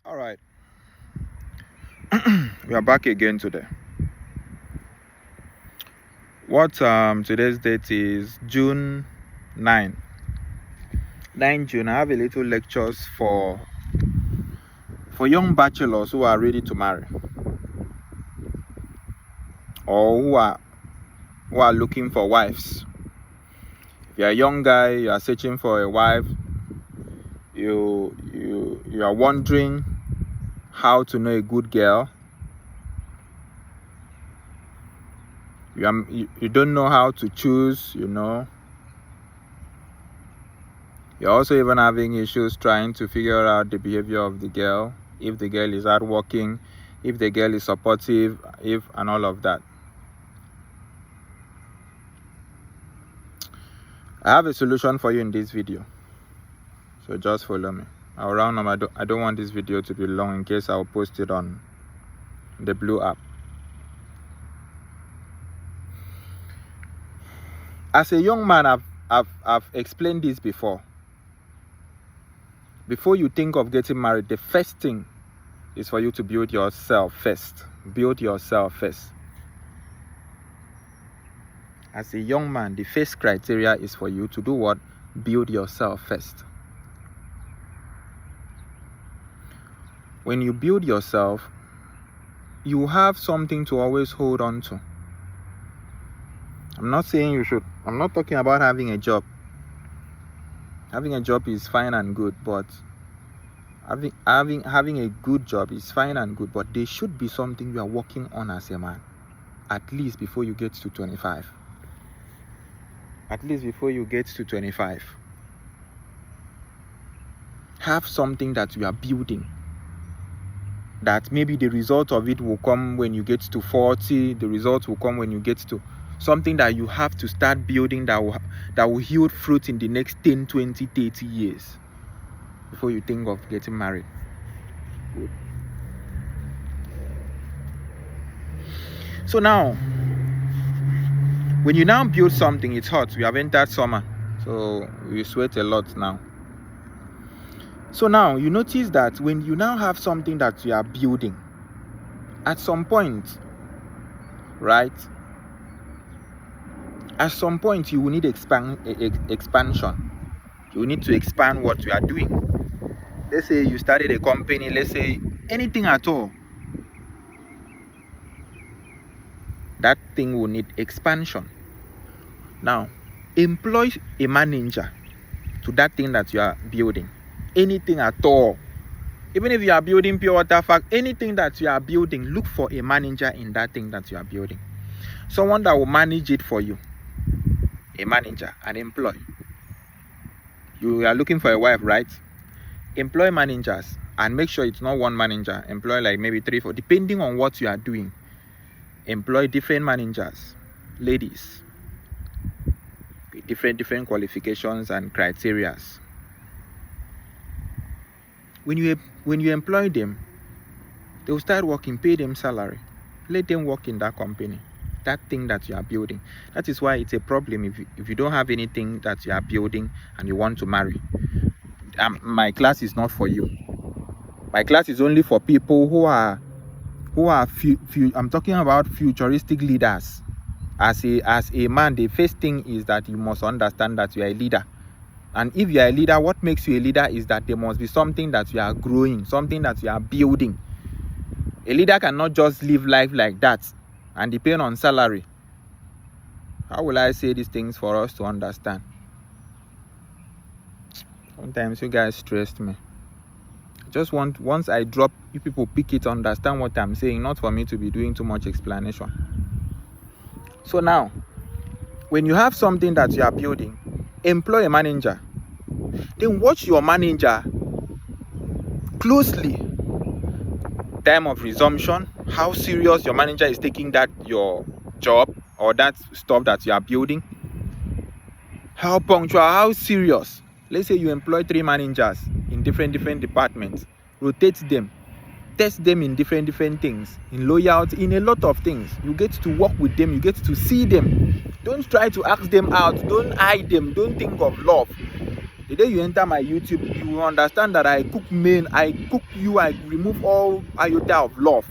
All right, we are back again today. Today's date is June 9. 9 June. I have a little lectures for young bachelors who are ready to marry, or who are looking for wives. If you're a young guy, you are searching for a wife, you are wondering how to know a good girl. You don't know how to choose, You're also even having issues trying to figure out the behavior of the girl, if the girl is hardworking, if the girl is supportive, and all of that. I have a solution for you in this video, so just follow me. I'll round up. I don't want this video to be long in case I'll post it on the Blue app. As a young man, I've explained this before. Before you think of getting married, the first thing is for you to build yourself first. Build yourself first. As a young man, the first criteria is for you to do what? Build yourself first. When you build yourself, you have something to always hold on to. I'm not saying you should. I'm not talking about having a job. Having a job is fine and good, but having a good job is fine and good, but there should be something you are working on as a man, at least before you get to 25. At least before you get to 25. Have something that you are building, that maybe the result of it will come when you get to 40, the result will come when you get to something that you have to start building that will yield fruit in the next 10, 20, 30 years before you think of getting married. Good. So now, when you now build something, it's hot. We have entered summer, so we sweat a lot now. So now you notice that when you now have something that you are building, at some point, right? At some point, you will need expansion. You need to expand what you are doing. Let's say you started a company, let's say anything at all. That thing will need expansion. Now, employ a manager to that thing that you are building. Anything at all. Even if you are building pure water fact, anything that you are building, look for a manager in that thing that you are building. Someone that will manage it for you. A manager, an employee. You are looking for a wife, right? Employ managers and make sure it's not one manager. Employ like maybe 3, 4, depending on what you are doing. Employ different managers, ladies, with different qualifications and criteria. When you employ them, they will start working, pay them salary, let them work in that company. That thing that you are building. That is why it's a problem if you don't have anything that you are building and you want to marry. My class is not for you. My class is only for people who are I'm talking about futuristic leaders. As a man, the first thing is that you must understand that you are a leader. And if you are a leader, what makes you a leader is that there must be something that you are growing, something that you are building. A leader cannot just live life like that and depend on salary. How will I say these things for us to understand? Sometimes you guys stressed me. Just once I drop, you people pick it, understand what I'm saying, not for me to be doing too much explanation. So now, when you have something that you are building, employ a manager. Then watch your manager closely. Time of resumption, how serious your manager is taking that your job or that stuff that you are building. How punctual, how serious. Let's say you employ 3 managers in different departments. Rotate them. Test them in different things. In loyalty, in a lot of things. You get to work with them. You get to see them. Don't try to ask them out. Don't hide them. Don't think of love. The day you enter my YouTube, you will understand that I cook men, I cook you, I remove all iota of love.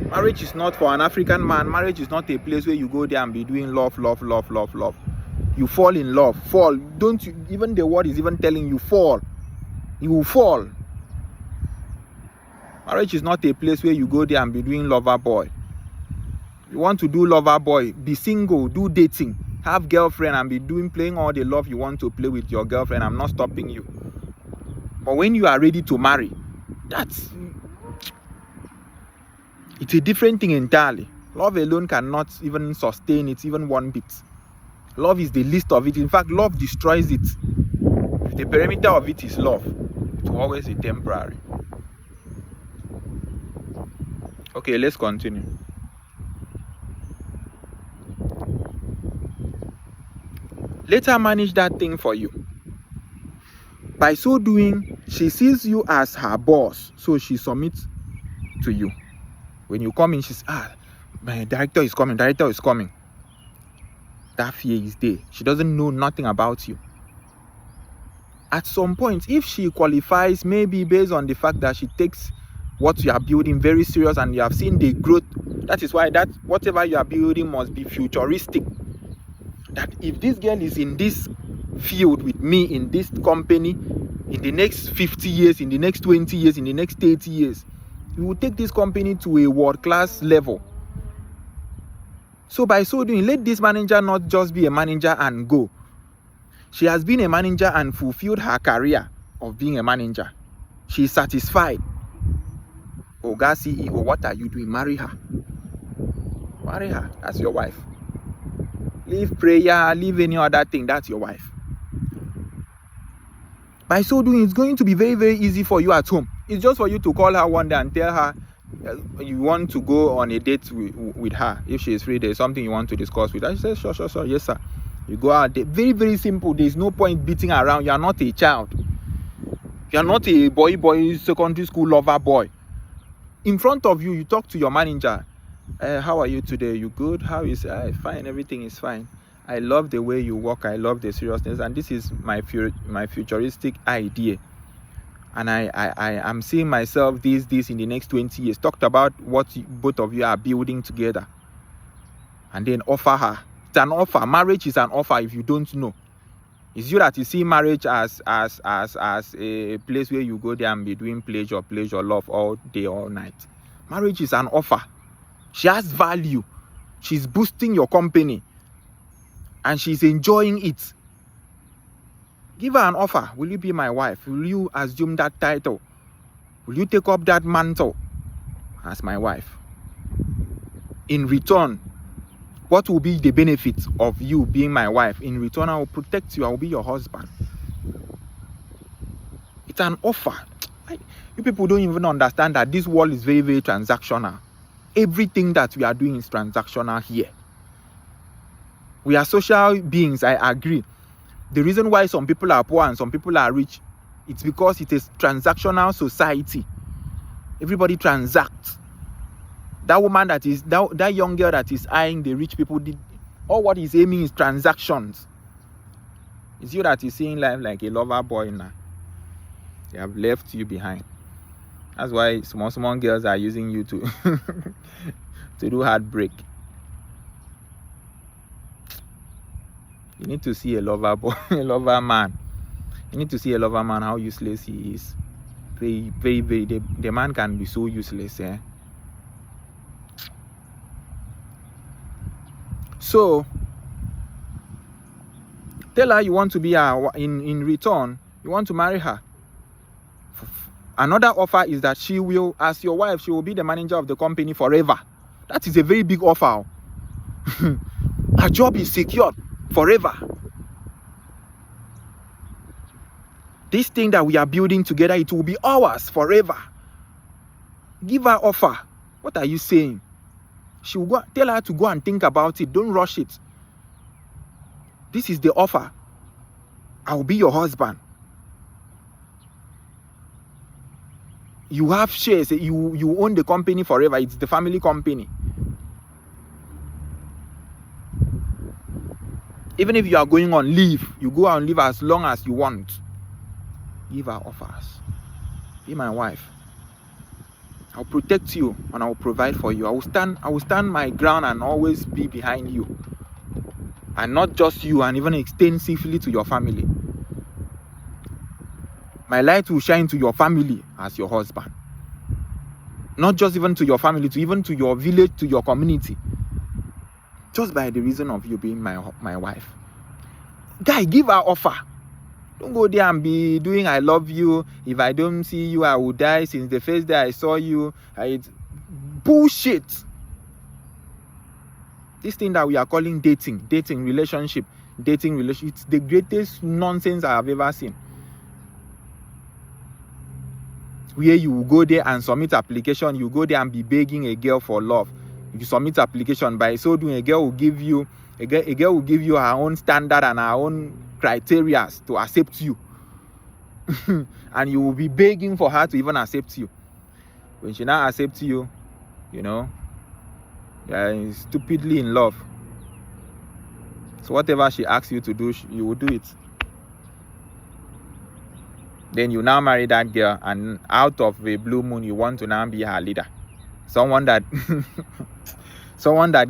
Marriage is not for an African man. Marriage is not a place where you go there and be doing love, love, love, love, love. You fall in love. Fall. Don't you, even the word is even telling you fall. You will fall. Marriage is not a place where you go there and be doing lover boy. You want to do lover boy, be single, do dating, have girlfriend and be playing all the love you want to play with your girlfriend. I'm not stopping you. But when you are ready to marry, it's a different thing entirely. Love alone cannot even sustain it, even one bit. Love is the least of it. In fact, love destroys it. If the perimeter of it is love, it will always be temporary. Okay, let's continue. Let her manage that thing for you. By so doing, she sees you as her boss, so she submits to you. When you come in, she's, my director is coming. That fear is there. She doesn't know nothing about you. At some point, if she qualifies, maybe based on the fact that she takes what you are building very serious and you have seen the growth, that is why that whatever you are building must be futuristic. That if this girl is in this field with me, in this company, in the next 50 years, in the next 20 years, in the next 30 years, we will take this company to a world-class level. So by so doing, let this manager not just be a manager and go. She has been a manager and fulfilled her career of being a manager. She is satisfied. Oga CEO, what are you doing? Marry her. Marry her. That's your wife. Leave prayer, leave any other thing. That's your wife. By so doing, it's going to be very, very easy for you at home. It's just for you to call her one day and tell her you want to go on a date with her. If she is free, there's something you want to discuss with her. She says, sure, yes, sir. You go out there. Very, very simple. There's no point beating around. You are not a child. You are not a boy, secondary school lover boy. In front of you, you talk to your manager. How are you today? You good? How is it? Fine, everything is fine. I love the way you walk. I love the seriousness. And this is my futuristic idea. And I'm seeing myself this in the next 20 years. Talked about what both of you are building together. And then offer her. It's an offer. Marriage is an offer if you don't know. It's you that you see marriage as a place where you go there and be doing pleasure, love all day, all night. Marriage is an offer. She has value. She's boosting your company. And she's enjoying it. Give her an offer. Will you be my wife? Will you assume that title? Will you take up that mantle as my wife? In return, what will be the benefits of you being my wife? In return, I will protect you. I will be your husband. It's an offer. You people don't even understand that this world is very, very transactional. Everything that we are doing is transactional here. We are social beings, I agree. The reason why some people are poor and some people are rich, it's because it is transactional society. Everybody transacts. That woman that young girl that is eyeing the rich people, all what he's aiming is transactions. It's you that is seeing life like a lover boy now. They have left you behind. That's why small girls are using you to to do heartbreak. You need to see a lover boy, a lover man. You need to see a lover man, how useless he is. Very, very, very. The man can be so useless, eh? So, tell her you want to be her. In return, you want to marry her. Another offer is that she will, as your wife, she will be the manager of the company forever. That is a very big offer. Her job is secured forever. This thing that we are building together, it will be ours forever. Give her offer. What are you saying? She will tell her to go and think about it. Don't rush it. This is the offer. I will be your husband. You have shares. You own the company forever. It's the family company. Even if you are going on leave, you go on leave as long as you want. Give her offers. Be my wife. I'll protect you and I'll provide for you. I will stand my ground and always be behind you. And not just you, and even extensively to your family. My light will shine to your family as your husband. Not just even to your family, even to your village, to your community. Just by the reason of you being my wife. Guy, give her offer. Don't go there and be doing I love you. If I don't see you, I will die. Since the first day I saw you. It's bullshit. This thing that we are calling dating relationship, it's the greatest nonsense I have ever seen. Where you will go there and submit application, you go there and be begging a girl for love. You submit application, by so doing, a girl will give you her own standard and her own criteria to accept you. And you will be begging for her to even accept you. When she now accepts you, you know, you're stupidly in love. So whatever she asks you to do, you will do it. Then you now marry that girl, and out of a blue moon, you want to now be her leader. Someone that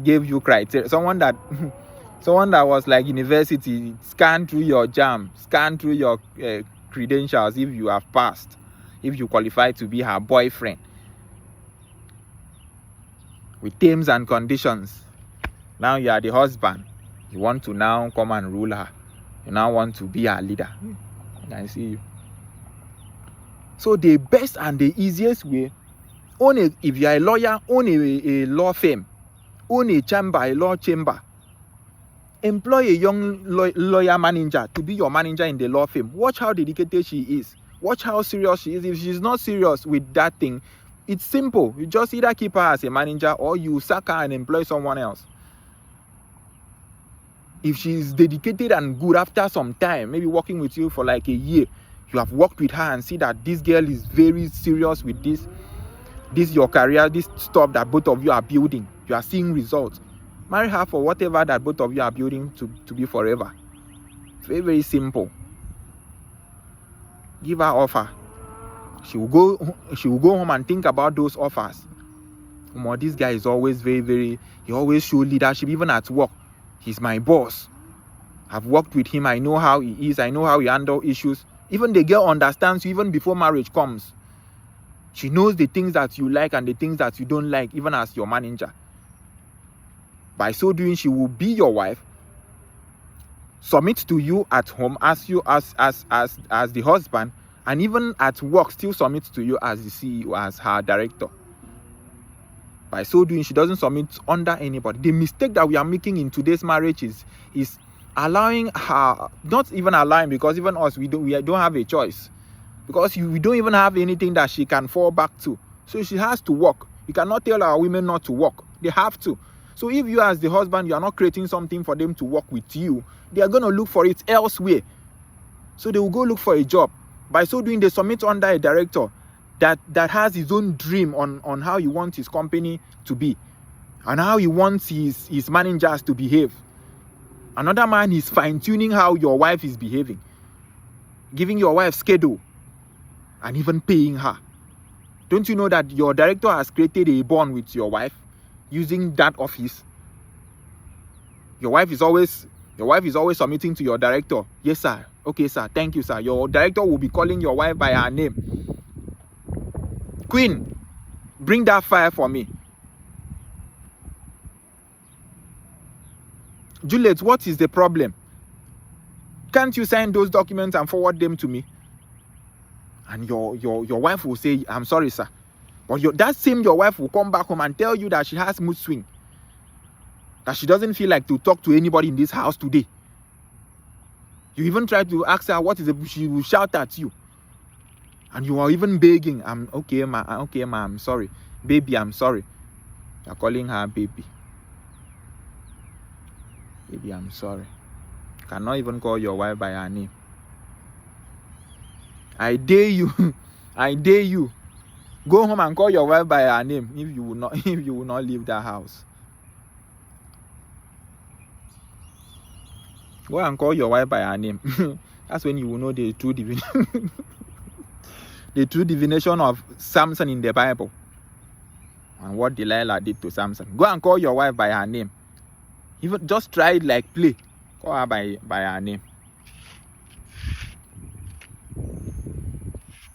gave you criteria, someone that was like university, scan through your JAM, scan through your credentials if you have passed, if you qualify to be her boyfriend, with terms and conditions. Now you are the husband. You want to now come and rule her. You now want to be her leader. I see you. So the best and the easiest way, if you are a lawyer, own a law firm, own a law chamber. Employ a young lawyer manager to be your manager in the law firm. Watch how dedicated she is. Watch how serious she is. If she's not serious with that thing, it's simple. You just either keep her as a manager or you sack her and employ someone else. If she's dedicated and good, after some time, maybe working with you for like a year, you have worked with her and see that this girl is very serious with this your career, this stuff that both of you are building. You are seeing results. Marry her for whatever that both of you are building to be forever. Very, very simple. Give her offer. She will go home and think about those offers. This guy is always he always show leadership, even at work. He's my boss. I've worked with him. I know how he is. I know how he handles issues. Even the girl understands you even before marriage comes. She knows the things that you like and the things that you don't like, even as your manager. By so doing, she will be your wife, submit to you at home as the husband, and even at work still submit to you as the CEO, as her director. By so doing, she doesn't submit under anybody. The mistake that we are making in today's marriage is allowing her, not even allowing, because even us, we don't have a choice, because we don't even have anything that she can fall back to. So she has to work. You cannot tell our women not to work. They have to. So if you as the husband, you are not creating something for them to work with you, they are going to look for it elsewhere. So they will go look for a job. By so doing, they submit under a director that has his own dream on how he wants his company to be and how he wants his managers to behave. Another man is fine-tuning how your wife is behaving, giving your wife schedule, and even paying her. Don't you know that your director has created a bond with your wife using that office? Your wife is always submitting to your director. Yes, sir. Okay, sir. Thank you, sir. Your director will be calling your wife by her name. Queen, bring that file for me. Juliet, what is the problem? Can't you sign those documents and forward them to me? And your wife will say, I'm sorry, sir. But your wife will come back home and tell you that she has mood swing. That she doesn't feel like to talk to anybody in this house today. You even try to ask her what is it, she will shout at you. And you are even begging, I'm okay, ma, I'm sorry. Baby, I'm sorry. You're calling her baby. Baby, I'm sorry. You cannot even call your wife by her name. I dare you. I dare you. Go home and call your wife by her name if you will not leave that house. Go and call your wife by her name. That's when you will know the true the true divination of Samson in the Bible and what Delilah did to Samson. Go and call your wife by her name. Even just try it like play. Call her by her name.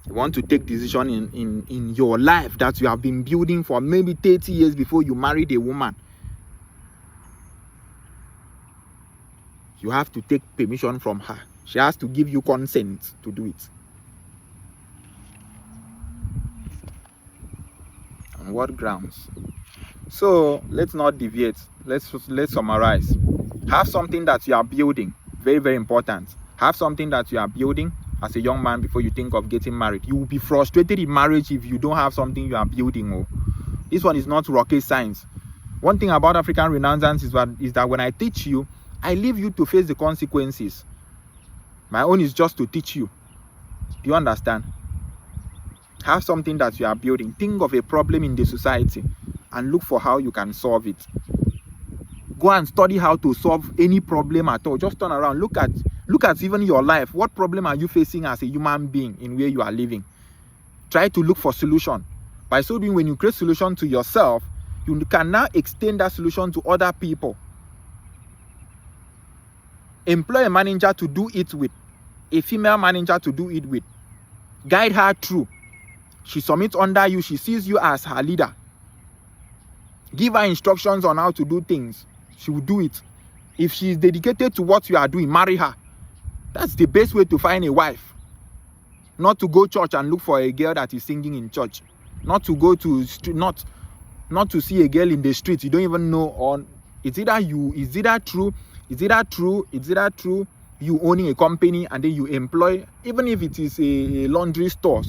You want to take decision in your life that you have been building for maybe 30 years before you married a woman. You have to take permission from her. She has to give you consent to do it. On what grounds? So let's not deviate. Let's summarize. Have something that you are building. Very, very important. Have something that you are building as a young man before you think of getting married. You will be frustrated in marriage if you don't have something you are building. Oh, this one is not rocket science. One thing about African Renaissance is that when I teach you, I leave you to face the consequences. My own is just to teach you. Do you understand? Have something that you are building. Think of a problem in the society and look for how you can solve it. Go and study how to solve any problem at all. Just turn around. Look at even your life. What problem are you facing as a human being in where you are living? Try to look for solution. By so doing, when you create solution to yourself, you can now extend that solution to other people. Employ a manager to do it with. A female manager to do it with. Guide her through. She submits under you. She sees you as her leader. Give her instructions on how to do things. She will do it. If she is dedicated to what you are doing, marry her. That's the best way to find a wife. Not to go church and look for a girl that is singing in church. Not to go to street, not to see a girl in the street you don't even know. On is it that true you owning a company and then you employ, even if it is a laundry store,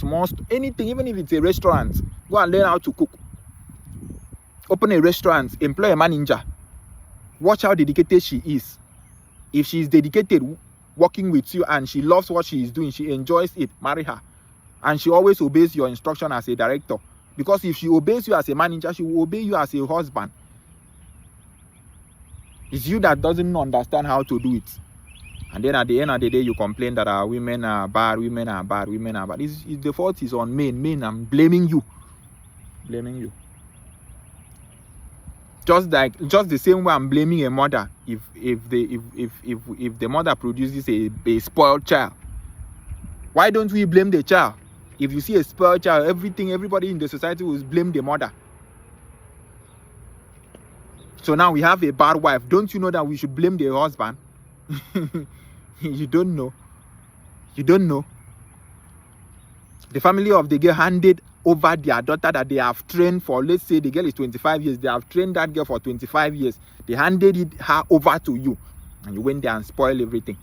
anything, even if it's a restaurant, go and learn how to cook. Open a restaurant, employ a manager. Watch how dedicated she is. If she is dedicated working with you and she loves what she is doing, she enjoys it, marry her. And she always obeys your instruction as a director. Because if she obeys you as a manager, she will obey you as a husband. It's you that doesn't understand how to do it. And then at the end of the day, you complain that women are bad. The fault is on men. Men, I'm blaming you. Just the same way I'm blaming a mother if the mother produces a spoiled child. Why don't we blame the child? If you see a spoiled child, everybody in the society will blame the mother. So now we have a bad wife. Don't you know that we should blame the husband? You don't know. The family of the girl handed over their daughter that they have trained for, let's say the girl is 25 years. They have trained that girl for 25 years. They handed her over to you. And you went there and spoiled everything.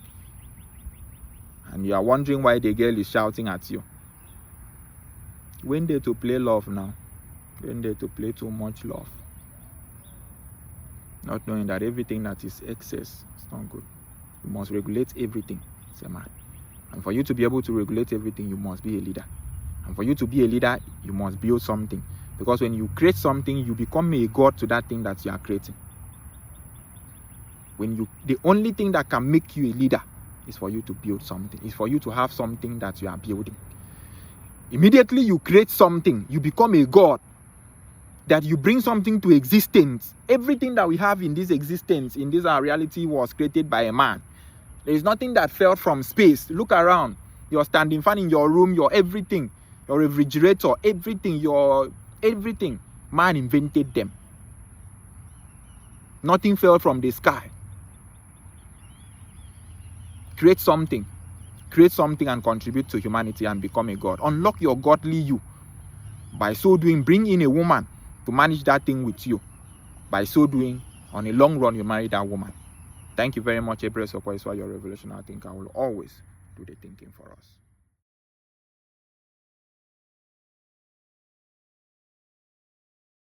And you are wondering why the girl is shouting at you. You went there to play love now. You went there to play too much love. Not knowing that everything that is excess is not good. You must regulate everything as a man. And for you to be able to regulate everything, you must be a leader. And for you to be a leader, you must build something. Because when you create something, you become a god to that thing that you are creating. The only thing that can make you a leader is for you to build something. Is for you to have something that you are building. Immediately you create something, you become a god. That you bring something to existence. Everything that we have in this existence, in this our reality, was created by a man. There is nothing that fell from space. Look around. Your standing fan in your room, your everything, your refrigerator, everything. Man invented them. Nothing fell from the sky. Create something and contribute to humanity and become a god. Unlock your godly you. By so doing, bring in a woman to manage that thing with you. By so doing, on a long run, you marry that woman. Thank you very much, April Sokwa. It's why your revelation. I think I will always do the thinking for us.